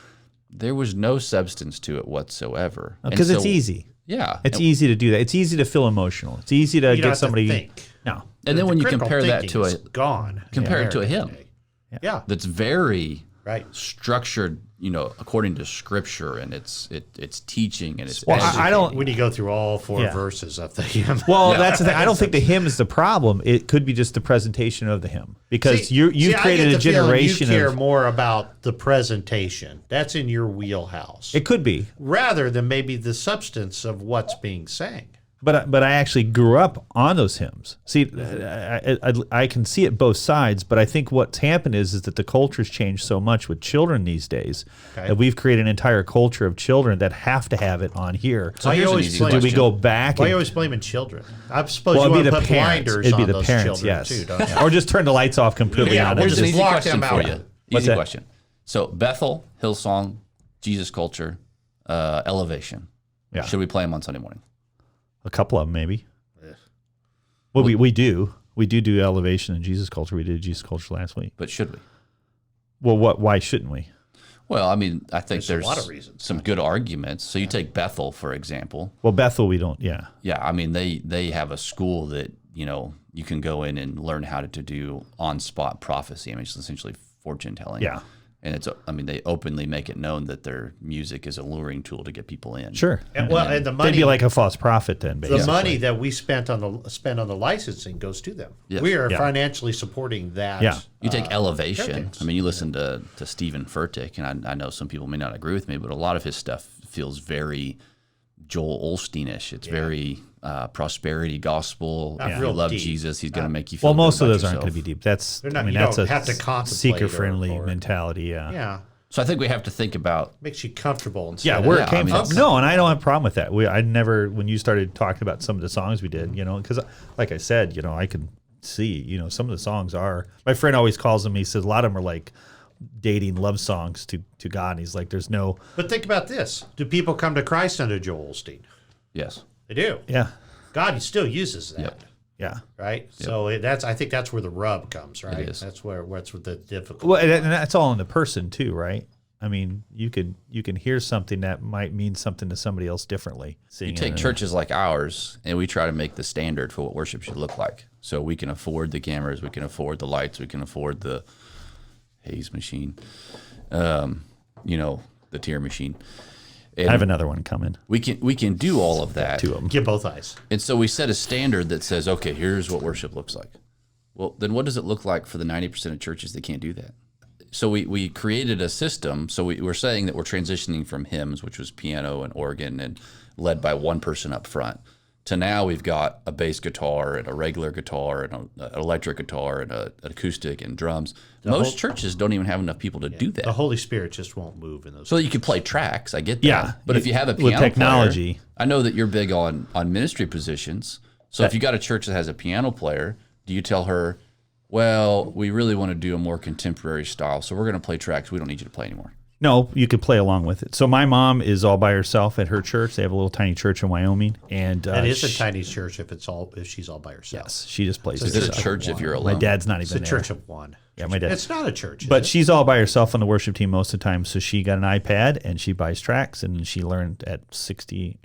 Speaker 1: there was no substance to it whatsoever.
Speaker 2: Because it's easy.
Speaker 1: Yeah,
Speaker 2: it's easy to do that. It's easy to feel emotional. It's easy to get somebody.
Speaker 3: Think.
Speaker 2: No,
Speaker 1: and then when you compare that to it to a hymn, that's very structured, according to Scripture, and it's teaching and it's.
Speaker 2: Well, I don't.
Speaker 3: When you go through all four verses of the hymn.
Speaker 2: Well, that's the thing. I don't think the hymn is the problem. It could be just the presentation of the hymn, because you've created a generation.
Speaker 3: You care more about the presentation. That's in your wheelhouse.
Speaker 2: It could be,
Speaker 3: rather than maybe the substance of what's being sang.
Speaker 2: But I actually grew up on those hymns. See, I can see it both sides, but I think what's happened is that the culture's changed so much with children these days that we've created an entire culture of children that have to have it on here.
Speaker 3: So
Speaker 2: do we go back?
Speaker 3: Why are you always blaming children? I suppose you want to put blinders on those children too, don't you?
Speaker 2: Or just turn the lights off completely.
Speaker 3: Yeah,
Speaker 1: we'll just
Speaker 3: lock them out.
Speaker 1: Easy question. So Bethel, Hillsong, Jesus Culture, Elevation.
Speaker 2: Yeah.
Speaker 1: Should we play them on Sunday morning?
Speaker 2: A couple of them, maybe. Well, we do Elevation and Jesus Culture. We did Jesus Culture last week.
Speaker 1: But should we?
Speaker 2: Well, why shouldn't we?
Speaker 1: Well, I mean, I think there's
Speaker 3: a lot of reasons.
Speaker 1: Some good arguments. So you take Bethel, for example.
Speaker 2: Well, Bethel, we don't, yeah.
Speaker 1: Yeah, I mean, they have a school that you can go in and learn how to do on-spot prophecy. I mean, it's essentially fortune telling.
Speaker 2: Yeah.
Speaker 1: And they openly make it known that their music is a luring tool to get people in.
Speaker 2: Sure.
Speaker 3: And the money,
Speaker 2: they'd be like a false prophet then, basically.
Speaker 3: the money that we spent on the licensing goes to them.
Speaker 1: Yes.
Speaker 3: We are financially supporting that.
Speaker 2: Yeah.
Speaker 1: You take Elevation.
Speaker 3: things.
Speaker 1: I mean, you listen to Stephen Furtick, and I know some people may not agree with me, but a lot of his stuff feels very Joel Osteen-ish. It's very prosperity gospel.
Speaker 3: Not
Speaker 1: If you
Speaker 3: real
Speaker 1: love
Speaker 3: deep.
Speaker 1: Jesus, he's going to make you feel
Speaker 2: Well, most
Speaker 1: good
Speaker 2: of
Speaker 1: about
Speaker 2: those aren't going
Speaker 1: yourself.
Speaker 2: to be deep. That's
Speaker 3: They're not-
Speaker 2: I mean,
Speaker 3: you
Speaker 2: that's
Speaker 3: don't
Speaker 2: a
Speaker 3: have to contemplate
Speaker 2: seeker-friendly
Speaker 3: or-
Speaker 2: mentality. Yeah.
Speaker 3: Yeah.
Speaker 1: So I think we have to think about
Speaker 3: Makes you comfortable.
Speaker 2: Yeah,
Speaker 3: Instead
Speaker 2: where
Speaker 3: of,
Speaker 2: it came
Speaker 1: I mean,
Speaker 2: from. No, and I don't have a problem with that. I never, when you started talking about some of the songs we did, because like I said, I can see, some of the songs are. My friend always calls them. He says a lot of them are like dating love songs to God. And he's like, there's no.
Speaker 3: But think about this: do people come to Christ under Joel Osteen?
Speaker 1: yes.
Speaker 3: They do.
Speaker 2: Yeah,
Speaker 3: God still uses that.
Speaker 1: Yep.
Speaker 2: yeah.
Speaker 3: Right. So I think that's where the rub comes. Right.
Speaker 1: is.
Speaker 3: That's where the difficulty.
Speaker 2: Well, and that's all in the person too, right? I mean, you can hear something that might mean something to somebody else differently.
Speaker 1: You take churches like ours, and we try to make the standard for what worship should look like. So we can afford the cameras, we can afford the lights, we can afford the haze machine, the tier machine. And
Speaker 2: I have another one coming.
Speaker 1: we can do all of that.
Speaker 2: Two of them.
Speaker 3: Get both eyes.
Speaker 1: And so we set a standard that says, okay, here's what worship looks like. Well, then what does it look like for the 90% of churches that can't do that? So we created a system. So we're saying that we're transitioning from hymns, which was piano and organ and led by one person up front, to now we've got a bass guitar and a regular guitar and an electric guitar and an acoustic and drums. Most churches don't even have enough people to do that.
Speaker 3: The Holy Spirit just won't move in those.
Speaker 1: So you can play tracks. I get that.
Speaker 2: Yeah,
Speaker 1: But if you have a
Speaker 2: with
Speaker 1: piano
Speaker 2: technology.
Speaker 1: player, I know that you're big on ministry positions. So if you got a church that has a piano player, do you tell her, well, we really want to do a more contemporary style, so we're going to play tracks we don't need you to play anymore?
Speaker 2: No, you could play along with it. So my mom is all by herself at her church. They have a little tiny church in Wyoming, and
Speaker 3: That is a tiny church if she's all by herself.
Speaker 2: yes, she just plays.
Speaker 1: Is
Speaker 2: it
Speaker 1: it a
Speaker 2: herself.
Speaker 1: church if you're
Speaker 2: My
Speaker 1: alone?
Speaker 2: dad's not
Speaker 3: It's
Speaker 2: even
Speaker 3: a
Speaker 2: there.
Speaker 3: church of one.
Speaker 2: Yeah, my dad.
Speaker 3: It's not a church.
Speaker 2: But she's all by herself on the worship team most of the time. So she got an iPad and she buys tracks, and she learned at 60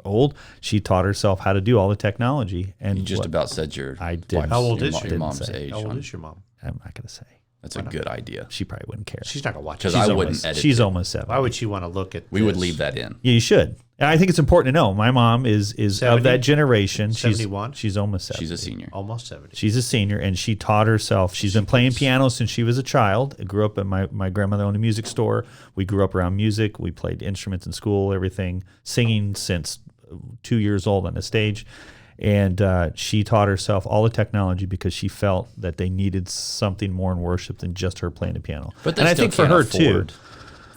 Speaker 2: old. She taught herself how to do all the technology. And
Speaker 1: You just about said your
Speaker 2: I did.
Speaker 1: wife's-
Speaker 3: How old
Speaker 1: your
Speaker 3: is
Speaker 1: mo-
Speaker 3: she?
Speaker 1: your mom's
Speaker 2: Didn't say.
Speaker 1: age.
Speaker 3: How old
Speaker 1: hon.
Speaker 3: is your mom?
Speaker 2: I'm not going to say.
Speaker 1: That's a good idea.
Speaker 2: She probably wouldn't care.
Speaker 3: She's not gonna watch
Speaker 1: Because
Speaker 3: it.
Speaker 1: I
Speaker 2: She's
Speaker 1: wouldn't
Speaker 2: almost,
Speaker 1: edit
Speaker 2: she's
Speaker 1: it.
Speaker 2: almost 7.
Speaker 3: Why would she want to look at?
Speaker 1: We would
Speaker 3: this?
Speaker 1: leave that in.
Speaker 2: Yeah, you should. And I think it's important to know. My mom is
Speaker 3: 70?
Speaker 2: of that generation.
Speaker 3: 71?
Speaker 2: She's almost 70.
Speaker 1: She's a senior.
Speaker 3: Almost 70.
Speaker 2: She's a senior, and she taught herself. She's been playing piano since she was a child. I grew up at my grandmother owned a music store. We grew up around music. We played instruments in school, everything, singing since 2 years old on the stage. And she taught herself all the technology because she felt that they needed something more in worship than just her playing the piano.
Speaker 1: But they
Speaker 2: and I
Speaker 1: still
Speaker 2: think for
Speaker 1: can't
Speaker 2: her
Speaker 1: afford
Speaker 2: too.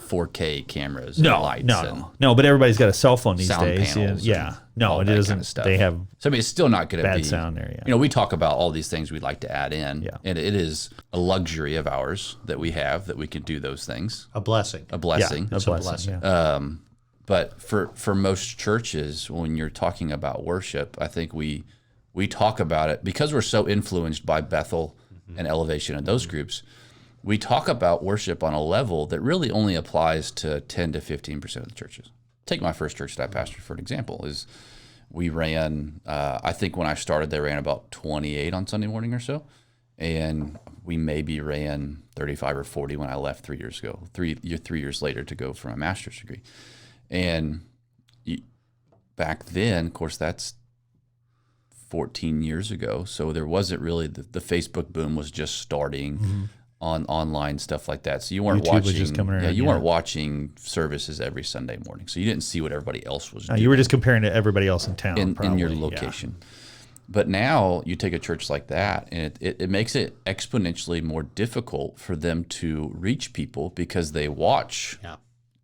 Speaker 1: 4K cameras and lights. and
Speaker 2: No. But everybody's got a cell phone these
Speaker 1: sound
Speaker 2: days.
Speaker 1: panels
Speaker 2: Yeah.
Speaker 1: and
Speaker 2: No,
Speaker 1: all
Speaker 2: it
Speaker 1: that
Speaker 2: isn't.
Speaker 1: kind of stuff.
Speaker 2: They have.
Speaker 1: So I mean, it's still not going to
Speaker 2: Bad
Speaker 1: be
Speaker 2: sound there, yeah.
Speaker 1: We talk about all these things we'd like to add in,
Speaker 2: Yeah.
Speaker 1: and it is a luxury of ours that we have that we can do those things.
Speaker 3: A blessing.
Speaker 1: A blessing.
Speaker 2: Yeah,
Speaker 3: It's a blessing.
Speaker 2: Yeah.
Speaker 1: But for most churches, when you're talking about worship, I think we talk about it because we're so influenced by Bethel and Elevation and those groups. We talk about worship on a level that really only applies to 10 to 15% of the churches. Take my first church that I pastored for an example. Is we ran, I think when I started, they ran about 28 on Sunday morning or so, and we maybe ran 35 or 40 when I left 3 years ago. 3 years later to go for my master's degree. And back then, of course, that's 14 years ago. So there wasn't really the Facebook boom was just starting on online stuff like that. So you weren't
Speaker 2: YouTube was
Speaker 1: watching.
Speaker 2: just coming around,
Speaker 1: you
Speaker 2: yeah.
Speaker 1: weren't watching services every Sunday morning. So you didn't see what everybody else was doing
Speaker 2: You were just comparing to everybody else in town.
Speaker 1: in your
Speaker 2: probably, yeah.
Speaker 1: location. But now you take a church like that, and it makes it exponentially more difficult for them to reach people because they watch
Speaker 3: Yeah.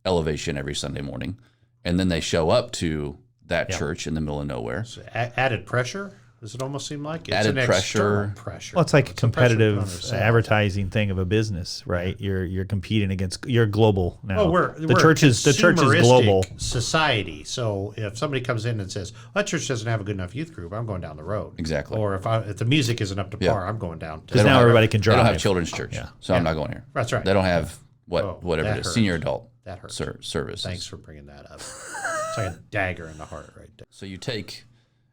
Speaker 1: Elevation every Sunday morning, and then they show up to that church in the middle of nowhere.
Speaker 3: So added pressure. Does it almost seem like it's
Speaker 1: Added
Speaker 3: an
Speaker 1: pressure.
Speaker 3: external pressure?
Speaker 2: Well, it's like a
Speaker 3: It's pressure put on
Speaker 2: competitive
Speaker 3: yourself.
Speaker 2: advertising thing of a business, right? You're competing against. You're global now.
Speaker 3: Well, we're
Speaker 2: the church is global.
Speaker 3: society. So if somebody comes in and says, "That church doesn't have a good enough youth group," I'm going down the road.
Speaker 1: Exactly.
Speaker 3: Or if the music isn't up to par, I'm going down.
Speaker 2: Because
Speaker 1: don't
Speaker 2: now
Speaker 1: have-
Speaker 2: everybody can
Speaker 1: They don't have
Speaker 2: drive.
Speaker 1: children's church, so I'm not going here.
Speaker 3: That's right.
Speaker 1: They don't have
Speaker 3: Oh,
Speaker 1: whatever
Speaker 3: that
Speaker 1: it is,
Speaker 3: hurts.
Speaker 1: senior adult
Speaker 3: That hurts.
Speaker 1: services.
Speaker 3: Thanks for bringing that up. It's like a dagger in the heart right there.
Speaker 1: So you take,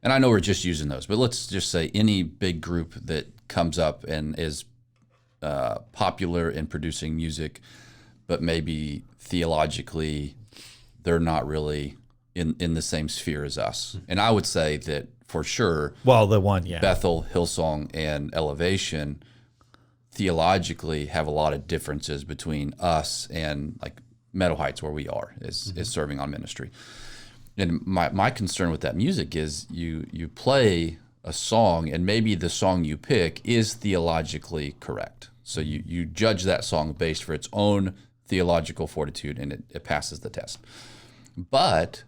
Speaker 1: and I know we're just using those, but let's just say any big group that comes up and is popular in producing music, but maybe theologically they're not really in the same sphere as us. And I would say that for sure,
Speaker 2: Well, the one, yeah.
Speaker 1: Bethel, Hillsong, and Elevation theologically have a lot of differences between us and like Meadow Heights, where we are, is serving on ministry. And my concern with that music is you play a song, and maybe the song you pick is theologically correct. So you judge that song based for its own theological fortitude, and it passes the test. But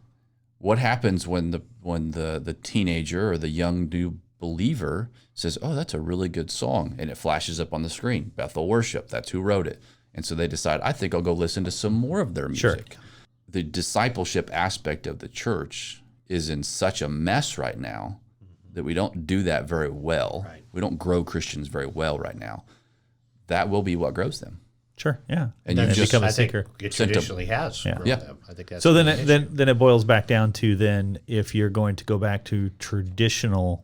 Speaker 1: what happens when the teenager or the young new believer says, "Oh, that's a really good song," and it flashes up on the screen, Bethel Worship, that's who wrote it. And so they decide, I think I'll go listen to some more of their music.
Speaker 2: Sure.
Speaker 1: The discipleship aspect of the church is in such a mess right now that we don't do that very well.
Speaker 3: Right.
Speaker 1: We don't grow Christians very well right now. That will be what grows them.
Speaker 2: Sure, yeah.
Speaker 1: And
Speaker 2: then
Speaker 1: you
Speaker 2: they
Speaker 1: just-
Speaker 2: become a
Speaker 3: I think
Speaker 2: seeker.
Speaker 3: it
Speaker 1: Sent 'em.
Speaker 3: traditionally has.
Speaker 2: Yeah.
Speaker 3: grown
Speaker 1: Yeah.
Speaker 3: them. I think that's
Speaker 2: So
Speaker 3: the
Speaker 2: then
Speaker 3: issue.
Speaker 2: then it boils back down to then if you're going to go back to traditional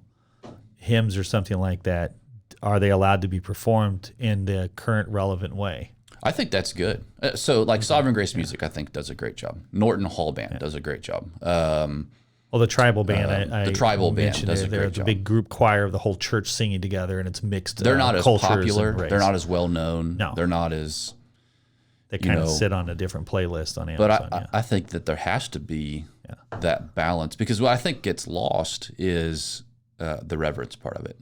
Speaker 2: hymns or something like that, are they allowed to be performed in the current relevant way?
Speaker 1: I think that's good. So like Sovereign Grace Music, I think does a great job. Norton Hall Band does a great job.
Speaker 2: Well, the tribal band, I
Speaker 1: the tribal band
Speaker 2: mentioned
Speaker 1: does a
Speaker 2: they're
Speaker 1: great
Speaker 2: the
Speaker 1: job.
Speaker 2: big group choir of the whole church singing together, and it's mixed.
Speaker 1: They're not as
Speaker 2: cultures and
Speaker 1: popular.
Speaker 2: race.
Speaker 1: They're not as well known.
Speaker 2: No.
Speaker 1: They're not as.
Speaker 2: They kind of
Speaker 1: know,
Speaker 2: sit on a different playlist on
Speaker 1: But
Speaker 2: Amazon.
Speaker 1: I think that there has to be that balance, because what I think gets lost is the reverence part of it.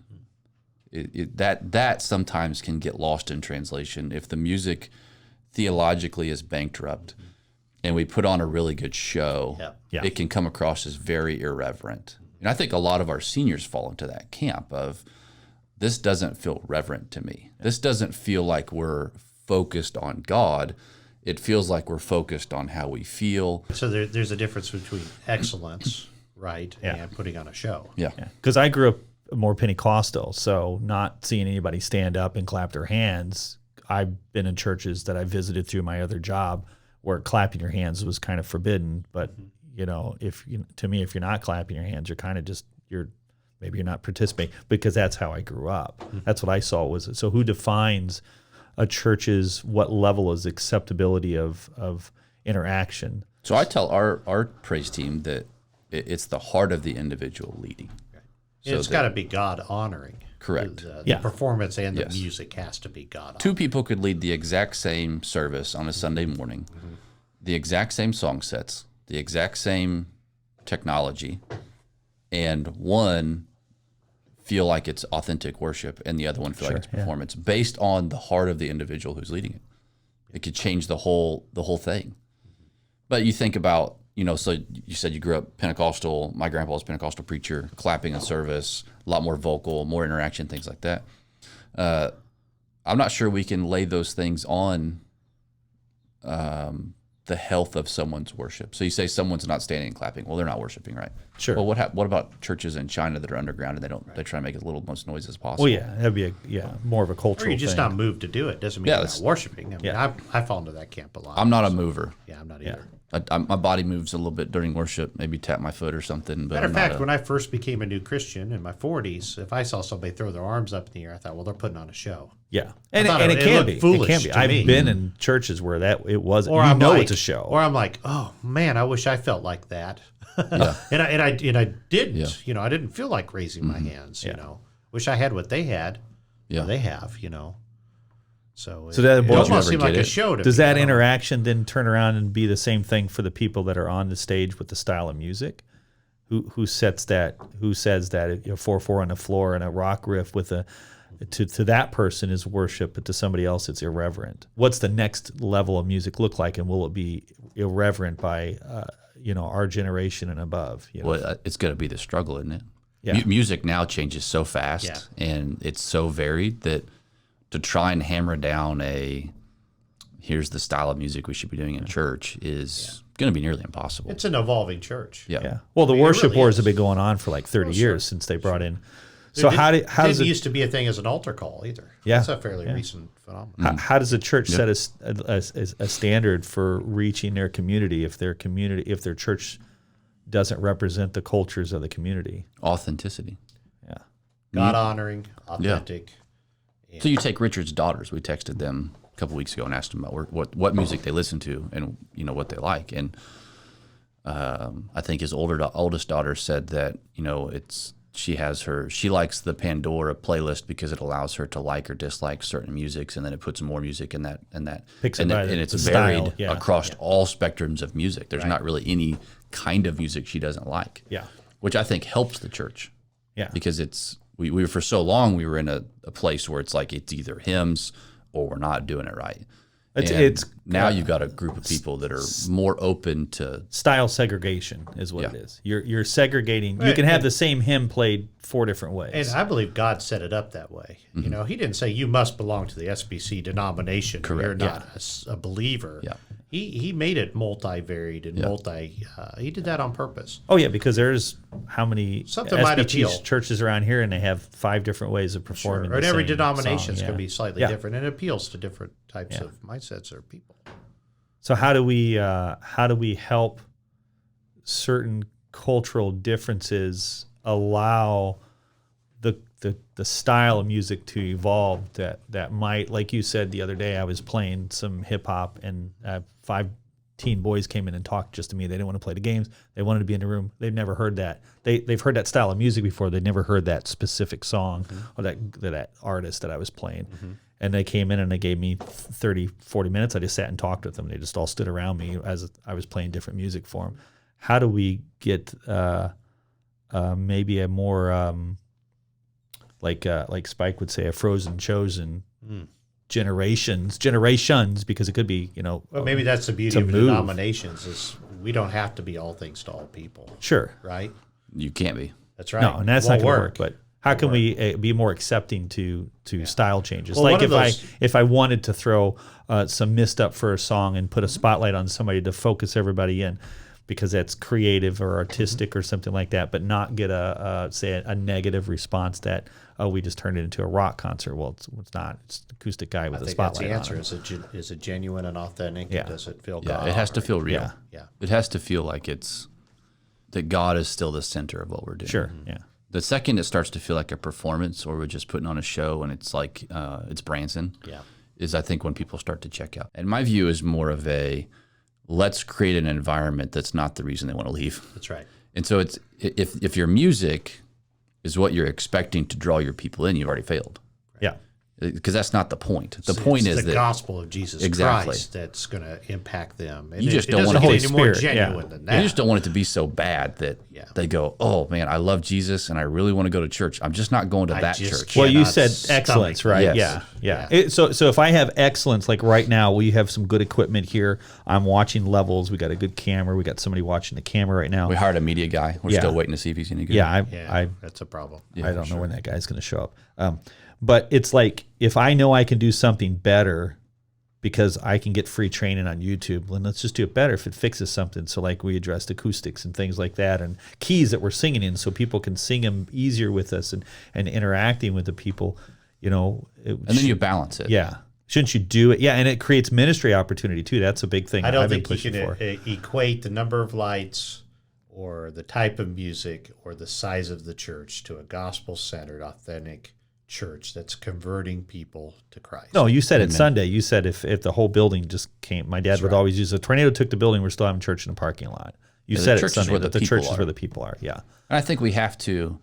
Speaker 1: That sometimes can get lost in translation if the music theologically is bankrupt and we put on a really good show.
Speaker 2: Yeah.
Speaker 1: It can come across as very irreverent. And I think a lot of our seniors fall into that camp of, this doesn't feel reverent to me. This doesn't feel like we're focused on God. It feels like we're focused on how we feel.
Speaker 3: So there's a difference between excellence, right, and putting on a show.
Speaker 1: Yeah.
Speaker 2: Because I grew up more Pentecostal, so not seeing anybody stand up and clap their hands. I've been in churches that I visited through my other job where clapping your hands was kind of forbidden. But to me, if you're not clapping your hands, you're kind of just maybe you're not participating, because that's how I grew up. That's what I saw was it. So who defines a church's what level is acceptability of interaction?
Speaker 1: So I tell our praise team that it's the heart of the individual leading. So
Speaker 3: It's got to be God honoring.
Speaker 1: Correct.
Speaker 3: The performance and the
Speaker 1: Yes.
Speaker 3: music has to be God honoring.
Speaker 1: Two people could lead the exact same service on a Sunday morning, the exact same song sets, the exact same technology, and one feel like it's authentic worship and the other one feel like it's performance based on the heart of the individual who's leading it. It could change the whole thing. But you think about, so you said you grew up Pentecostal. My grandpa was a Pentecostal preacher, clapping in service, a lot more vocal, more interaction, things like that. I'm not sure we can lay those things on the health of someone's worship. So you say someone's not standing and clapping. Well, they're not worshiping, right?
Speaker 2: Sure.
Speaker 1: Well, what about churches in China that are underground and they try to make as little most noise as possible?
Speaker 2: Well, yeah, that'd be more of a cultural
Speaker 3: Or you're just
Speaker 2: thing.
Speaker 3: not moved to do it. Doesn't mean
Speaker 1: Yeah,
Speaker 3: you're
Speaker 1: that's-
Speaker 3: not worshiping. I mean, I fall into that camp a lot.
Speaker 1: I'm not a mover.
Speaker 3: Yeah, I'm not either.
Speaker 1: My body moves a little bit during worship, maybe tap my foot or something. But
Speaker 3: Matter of
Speaker 1: I'm not
Speaker 3: fact, when I first became a new Christian in my 40s, if I saw somebody throw their arms up in the air, I thought, well, they're putting on a show.
Speaker 2: Yeah, and
Speaker 3: thought
Speaker 2: it
Speaker 3: it
Speaker 2: can
Speaker 3: looked
Speaker 2: be. It
Speaker 3: foolish
Speaker 2: can be.
Speaker 3: to
Speaker 2: I've
Speaker 3: me.
Speaker 2: been in churches where it wasn't.
Speaker 3: Or
Speaker 2: You
Speaker 3: I'm
Speaker 2: know
Speaker 3: like,
Speaker 2: it's a show.
Speaker 3: Or I'm like, oh man, I wish I felt like that. and I didn't.
Speaker 1: Yeah.
Speaker 3: I didn't feel like raising my hands. Wish I had what they had.
Speaker 1: Yeah.
Speaker 3: Or they have. So
Speaker 2: that
Speaker 3: it
Speaker 2: boils-
Speaker 3: almost
Speaker 1: Never
Speaker 3: seemed like
Speaker 1: get
Speaker 3: a
Speaker 1: it.
Speaker 3: show to
Speaker 2: Does
Speaker 3: me.
Speaker 2: that
Speaker 3: I don't know.
Speaker 2: interaction then turn around and be the same thing for the people that are on the stage with the style of music? Who sets that? Who says that 4/4 on the floor and a rock riff with to that person is worship, but to somebody else it's irreverent? What's the next level of music look like, and will it be irreverent by our generation and above?
Speaker 1: Well, it's going to be the struggle, isn't it?
Speaker 2: Yeah.
Speaker 1: Music now changes so fast, and it's so varied that to try and hammer down here's the style of music we should be doing in church is going to be nearly impossible.
Speaker 3: It's an evolving church.
Speaker 2: Yeah. Well, the
Speaker 3: I mean, it
Speaker 2: worship
Speaker 3: really
Speaker 2: wars
Speaker 3: is.
Speaker 2: have been going on for like 30 years since they brought in.
Speaker 3: It
Speaker 2: So
Speaker 3: didn't-
Speaker 2: how does
Speaker 3: didn't
Speaker 2: it?
Speaker 3: used to be a thing as an altar call either.
Speaker 2: Yeah.
Speaker 3: That's a fairly recent phenomenon.
Speaker 2: How does a church set a standard for reaching their community if their church doesn't represent the cultures of the community.
Speaker 1: Authenticity.
Speaker 2: Yeah.
Speaker 3: God honoring, authentic.
Speaker 1: So you take Richard's daughters. We texted them a couple weeks ago and asked them about what music they listen to and what they like. And I think his oldest daughter said that she likes the Pandora playlist because it allows her to like or dislike certain musics, and then it puts more music in that
Speaker 2: Picks
Speaker 1: and,
Speaker 2: it by
Speaker 1: and it's
Speaker 2: the
Speaker 1: varied
Speaker 2: style,
Speaker 1: across all spectrums of music. There's not really any kind of music she doesn't like.
Speaker 2: Yeah.
Speaker 1: Which I think helps the church.
Speaker 2: Yeah.
Speaker 1: Because we were for so long we were in a place where it's like it's either hymns or we're not doing it right.
Speaker 2: It's
Speaker 1: now you've got a group of people that are more open to
Speaker 2: style segregation is what it is. You're segregating. You can have the same hymn played 4 different ways.
Speaker 3: And I believe God set it up that way.
Speaker 1: Mm-hmm.
Speaker 3: He didn't say you must belong to the SBC denomination.
Speaker 1: Correct.
Speaker 3: You're not a believer.
Speaker 1: Yeah.
Speaker 3: He made it multivaried and he did that on purpose.
Speaker 2: Oh yeah, because there's how many
Speaker 3: Something might appeal.
Speaker 2: churches around here, and they have 5 different ways of performing.
Speaker 3: Sure. And
Speaker 2: the
Speaker 3: every
Speaker 2: same
Speaker 3: denomination is
Speaker 2: song.
Speaker 3: going to be slightly different, and it appeals to different types of mindsets or people.
Speaker 2: So how do we help certain cultural differences allow the style of music to evolve that might, like you said the other day, I was playing some hip hop and 5 teen boys came in and talked just to me. They didn't want to play the games. They wanted to be in the room. They've never heard that. They've heard that style of music before. They've never heard that specific song or that artist that I was playing. And they came in and they gave me 30, 40 minutes. I just sat and talked with them. They just all stood around me as I was playing different music for them. How do we get maybe a more like Spike would say, a frozen chosen generations, because it could be,
Speaker 3: Well, maybe that's the beauty
Speaker 2: to
Speaker 3: of
Speaker 2: move.
Speaker 3: denominations is we don't have to be all things to all people,
Speaker 2: Sure.
Speaker 3: right?
Speaker 1: you can't be.
Speaker 3: That's right.
Speaker 2: No, and that's
Speaker 3: Won't
Speaker 2: not going to work. But how can we be more accepting to style changes?
Speaker 3: Well,
Speaker 2: like
Speaker 3: one of
Speaker 2: if I wanted to throw some mist up for a song and put a spotlight on somebody to focus everybody in, because that's creative or artistic or something like that, but not get a negative response that we just turned it into a rock concert. Well, it's not. It's an acoustic guy with
Speaker 3: I
Speaker 2: a
Speaker 3: think that's
Speaker 2: spotlight
Speaker 3: the answer.
Speaker 2: on it.
Speaker 3: Is it genuine and authentic?
Speaker 2: Yeah.
Speaker 3: Does it feel
Speaker 1: Yeah,
Speaker 3: God?
Speaker 1: it has to feel real.
Speaker 2: Yeah.
Speaker 3: Yeah.
Speaker 1: It has to feel like that God is still the center of what we're doing.
Speaker 2: Sure. Yeah.
Speaker 1: The second it starts to feel like a performance or we're just putting on a show and it's like it's Branson, is I think when people start to check out. And my view is more of let's create an environment that's not the reason they want to leave.
Speaker 3: That's right.
Speaker 1: And so it's if your music is what you're expecting to draw your people in, you've already failed.
Speaker 2: Yeah.
Speaker 1: Because that's not the point. The point
Speaker 3: It's
Speaker 1: is
Speaker 3: the
Speaker 1: that
Speaker 3: gospel of Jesus
Speaker 1: Exactly.
Speaker 3: Christ that's going to impact them. And
Speaker 1: You just
Speaker 3: it
Speaker 1: don't
Speaker 3: doesn't
Speaker 1: want to
Speaker 3: get
Speaker 1: get
Speaker 3: any more
Speaker 2: Spirit, yeah.
Speaker 3: genuine than that.
Speaker 1: you just don't want it to be so bad that they go, oh man, I love Jesus and I really want to go to church. I'm just not going to that
Speaker 3: just
Speaker 1: church.
Speaker 3: can't.
Speaker 2: Well, you
Speaker 3: cannot
Speaker 2: said
Speaker 3: stomach
Speaker 2: excellence, right?
Speaker 1: Yes.
Speaker 2: Yeah. So if I have excellence, like right now, we have some good equipment here. I'm watching levels. We got a good camera. We got somebody watching the camera right now.
Speaker 1: We hired a media guy. We're
Speaker 2: Yeah.
Speaker 1: still waiting to see if he's any good.
Speaker 2: Yeah,
Speaker 3: Yeah, that's a problem.
Speaker 2: I don't know when that guy's going to show up. But it's like, if I know I can do something better because I can get free training on YouTube, then let's just do it better if it fixes something. So like we addressed acoustics and things like that and keys that we're singing in so people can sing them easier with us and interacting with the people,
Speaker 1: And then you balance it.
Speaker 2: Yeah. Shouldn't you do it? Yeah, and it creates ministry opportunity too. That's a big thing
Speaker 3: I don't
Speaker 2: I've been
Speaker 3: think you
Speaker 2: pushing
Speaker 3: can
Speaker 2: for.
Speaker 3: equate the number of lights or the type of music or the size of the church to a gospel-centered, authentic church that's converting people to Christ.
Speaker 2: No, you said it Sunday. You said if the whole building just came, my dad would always use a tornado took the building, we're still having church in the parking lot. You
Speaker 1: Yeah,
Speaker 2: said
Speaker 1: the
Speaker 2: it
Speaker 1: church is
Speaker 2: Sunday,
Speaker 1: where
Speaker 2: that
Speaker 1: the
Speaker 2: the church
Speaker 1: people
Speaker 2: is
Speaker 1: are.
Speaker 2: where the people are. Yeah.
Speaker 1: And I think we have to,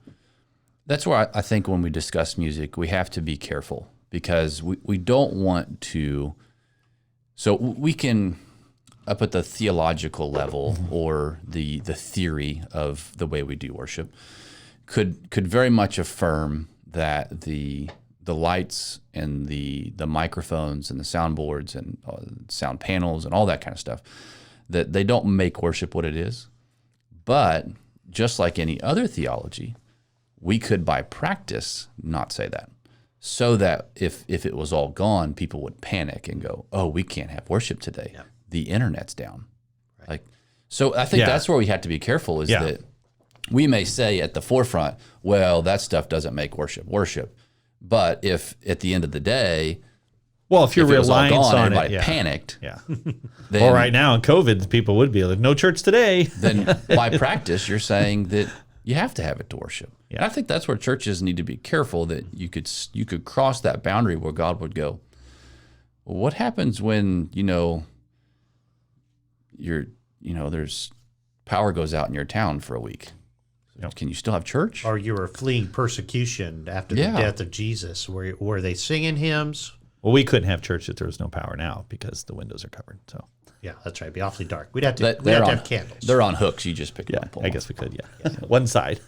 Speaker 1: that's where I think when we discuss music, we have to be careful because we don't want to, so we can, up at the theological level or the theory of the way we do worship, could very much affirm that the lights and the microphones and the soundboards and sound panels and all that kind of stuff, that they don't make worship what it is. But just like any other theology, we could by practice not say that. So that if it was all gone, people would panic and go, oh, we can't have worship today. Yeah. The internet's down. Right. Like, so I think that's where we have to be careful is that we may say at the forefront, well, that stuff doesn't make worship. But if at the end of the day,
Speaker 2: Well, if you're
Speaker 1: if it was all
Speaker 2: reliant
Speaker 1: gone,
Speaker 2: on
Speaker 1: everybody
Speaker 2: it,
Speaker 1: panicked.
Speaker 2: yeah.
Speaker 1: Then,
Speaker 2: Well, right now in COVID, people would be like, no church today.
Speaker 1: Then by practice, you're saying that you have to have it to worship. And I think that's where churches need to be careful that you could cross that boundary where God would go, well, what happens when, there's power goes out in your town for a week? Can you still have church?
Speaker 3: Or you were fleeing persecution after the death of Jesus. Were they singing hymns?
Speaker 2: Well, we couldn't have church if there was no power now because the windows are covered. So
Speaker 3: Yeah, that's right. It'd be awfully dark. We'd have to have candles.
Speaker 1: They're on hooks. You just pick them up.
Speaker 2: I guess we could. Yeah. One side.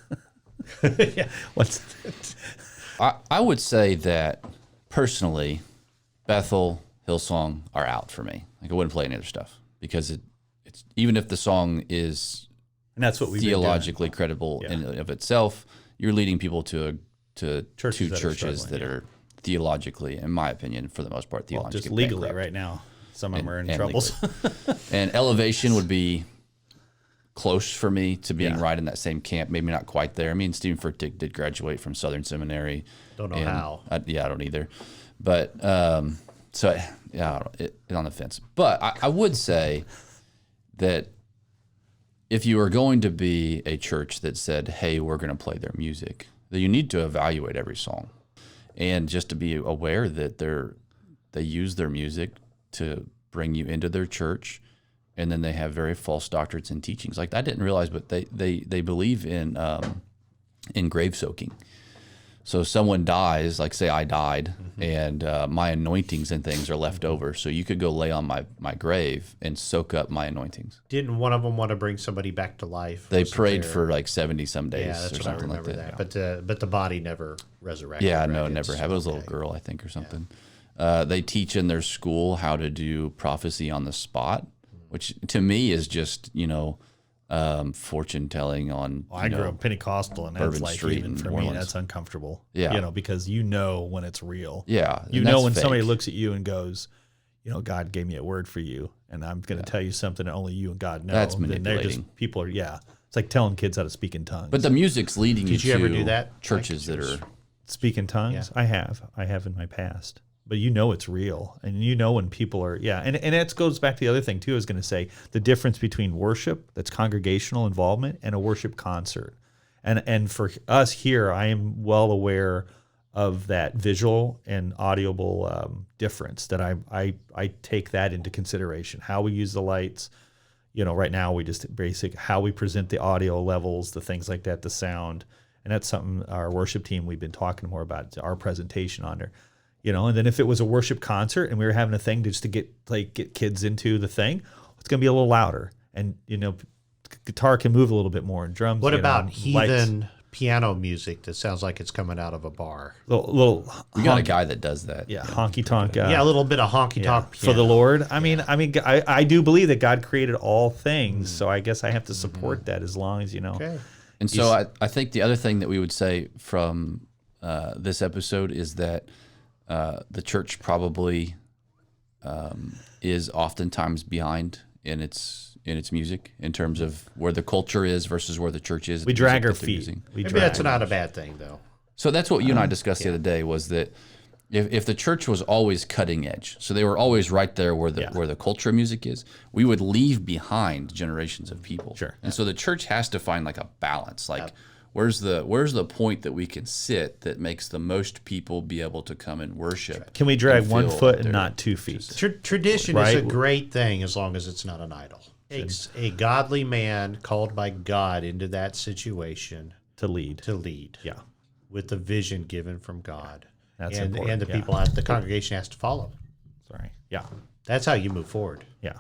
Speaker 3: Yeah.
Speaker 2: One side.
Speaker 1: I would say that personally, Bethel, Hillsong are out for me. Like I wouldn't play any other stuff because it's even if the song is
Speaker 2: And that's what we
Speaker 1: theologically credible in and of itself, you're leading people to two churches that are theologically, in my opinion, for the most part, theologically
Speaker 2: just legally
Speaker 1: bankrupt.
Speaker 2: right now. Some of them are in troubles.
Speaker 1: And Elevation would be close for me to being right in that same camp. Maybe not quite there. I mean, Stephen Furtick did graduate from Southern Seminary.
Speaker 3: Don't know how.
Speaker 1: I don't either. But it's on the fence. But I would say that if you are going to be a church that said, hey, we're going to play their music, that you need to evaluate every song. And just to be aware that they use their music to bring you into their church, and then they have very false doctrines and teachings. Like I didn't realize, but they believe in grave soaking. So someone dies, like say I died, and my anointings and things are left over. So you could go lay on my grave and soak up my anointings.
Speaker 3: Didn't one of them want to bring somebody back to life?
Speaker 1: They prayed for like 70 some days.
Speaker 3: Yeah, that's
Speaker 1: or
Speaker 3: what I
Speaker 1: something
Speaker 3: remember
Speaker 1: like
Speaker 3: that. But the body never resurrected.
Speaker 1: Yeah,
Speaker 3: right?
Speaker 1: no, never have. It was a little girl, I think, or something. They teach in their school how to do prophecy on the spot, which to me is just, fortune telling on.
Speaker 2: I grew up Pentecostal, and that's like
Speaker 1: Street
Speaker 2: even
Speaker 1: in
Speaker 2: for
Speaker 1: New
Speaker 2: me,
Speaker 1: Orleans.
Speaker 2: that's uncomfortable.
Speaker 1: Yeah.
Speaker 2: Because when it's real.
Speaker 1: Yeah.
Speaker 2: You know when somebody looks at you and goes, God gave me a word for you, and I'm going to tell you something that only you and God know.
Speaker 1: That's
Speaker 2: Then
Speaker 1: manipulating.
Speaker 2: People are, it's like telling kids how to speak in tongues.
Speaker 1: But the music's leading you
Speaker 3: Did you
Speaker 1: to
Speaker 3: ever do that?
Speaker 1: churches that are.
Speaker 2: Speak in tongues?
Speaker 3: Yeah.
Speaker 2: I have in my past. But it's real, and when people are, and that goes back to the other thing too. I was going to say the difference between worship, that's congregational involvement, and a worship concert, and for us here, I am well aware of that visual and audible difference. That I take that into consideration. How we use the lights, right now we just how we present the audio levels, the things like that, the sound, and that's something our worship team we've been talking more about our presentation on there. And then if it was a worship concert and we were having a thing just to get kids into the thing, it's going to be a little louder. And, guitar can move a little bit more, and drums.
Speaker 3: What about heathen piano music that sounds like it's coming out of a bar?
Speaker 2: Little
Speaker 1: We got a guy that does that.
Speaker 2: yeah, honky tonk.
Speaker 3: Yeah, a little bit of honky tonk
Speaker 2: for the Lord. I mean, I do believe that God created all things, so I guess I have to support that as long as
Speaker 3: Okay.
Speaker 1: And so I think the other thing that we would say from this episode is that the church probably is oftentimes behind in its music in terms of where the culture is versus where the church is.
Speaker 2: We drag our feet.
Speaker 3: Maybe that's not a bad thing, though.
Speaker 1: So that's what you and I discussed the other day, was that if the church was always cutting edge, so they were always right there where the culture of music is, we would leave behind generations of people.
Speaker 2: Sure.
Speaker 1: And so the church has to find like a balance, like where's the point that we can sit that makes the most people be able to come and worship?
Speaker 2: Can we drag
Speaker 1: and
Speaker 2: 1
Speaker 1: feel
Speaker 2: foot
Speaker 1: that
Speaker 2: and
Speaker 1: they're
Speaker 2: not 2 feet?
Speaker 3: Tradition is a
Speaker 2: Right.
Speaker 3: great thing as long as it's not an idol. Takes a godly man called by God into that situation
Speaker 2: To lead.
Speaker 3: yeah, with the vision given from God.
Speaker 2: That's
Speaker 3: and
Speaker 2: important,
Speaker 3: the
Speaker 2: yeah.
Speaker 3: people, the congregation has to follow.
Speaker 2: Sorry. Yeah.
Speaker 3: That's how you move forward.
Speaker 2: Yeah.